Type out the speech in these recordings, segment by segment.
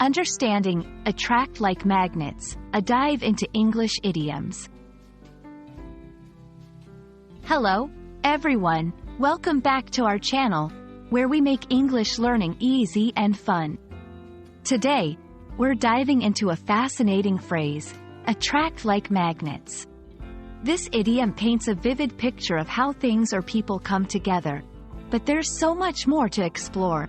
Understanding attract like magnets, a dive into English idioms. Hello, everyone. Welcome back to our channel, where we make English learning easy and fun. Today, we're diving into a fascinating phrase, attract like magnets. This idiom paints a vivid picture of how things or people come together, but there's so much more to explore.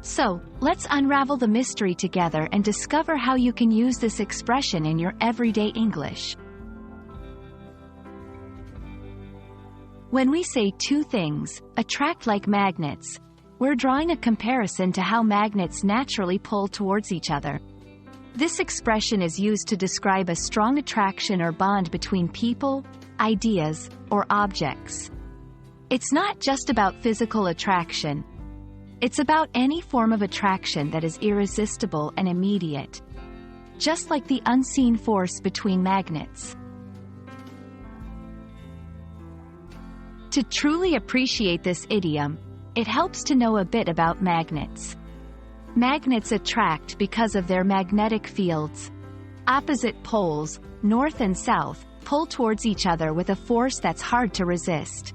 So, let's unravel the mystery together and discover how you can use this expression in your everyday English. When we say two things, attract like magnets, we're drawing a comparison to how magnets naturally pull towards each other. This expression is used to describe a strong attraction or bond between people, ideas, or objects. It's not just about physical attraction. It's about any form of attraction that is irresistible and immediate, just like the unseen force between magnets. To truly appreciate this idiom, it helps to know a bit about magnets. Magnets attract because of their magnetic fields. Opposite poles, north and south, pull towards each other with a force that's hard to resist.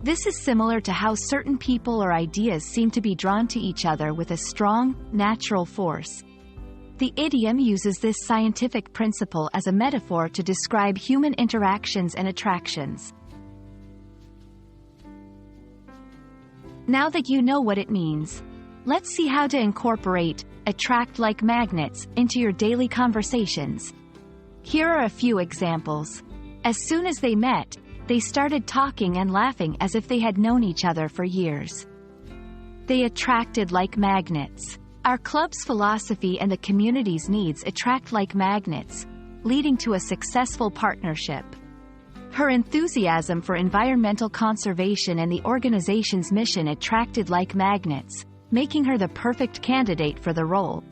This is similar to how certain people or ideas seem to be drawn to each other with a strong, natural force. The idiom uses this scientific principle as a metaphor to describe human interactions and attractions. Now that you know what it means, let's see how to incorporate attract like magnets into your daily conversations. Here are a few examples. As soon as they met, they started talking and laughing as if they had known each other for years. They attracted like magnets. Our club's philosophy and the community's needs attract like magnets, leading to a successful partnership. Her enthusiasm for environmental conservation and the organization's mission attracted like magnets, making her the perfect candidate for the role.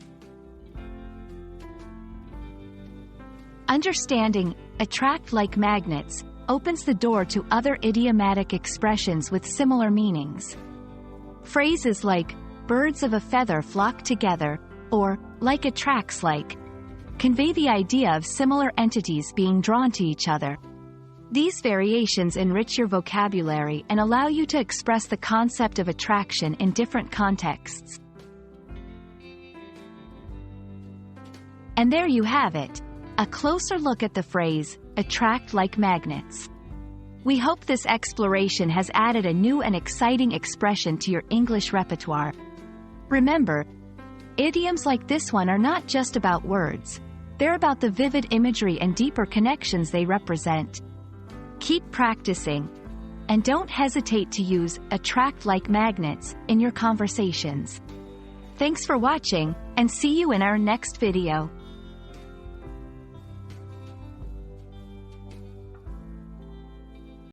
Understanding attract like magnets opens the door to other idiomatic expressions with similar meanings. Phrases like birds of a feather flock together, or like attracts like, convey the idea of similar entities being drawn to each other. These variations enrich your vocabulary and allow you to express the concept of attraction in different contexts. And there you have it, a closer look at the phrase, attract like magnets. We hope this exploration has added a new and exciting expression to your English repertoire. Remember, idioms like this one are not just about words. They're about the vivid imagery and deeper connections they represent. Keep practicing, and don't hesitate to use attract like magnets in your conversations. Thanks for watching, and see you in our next video.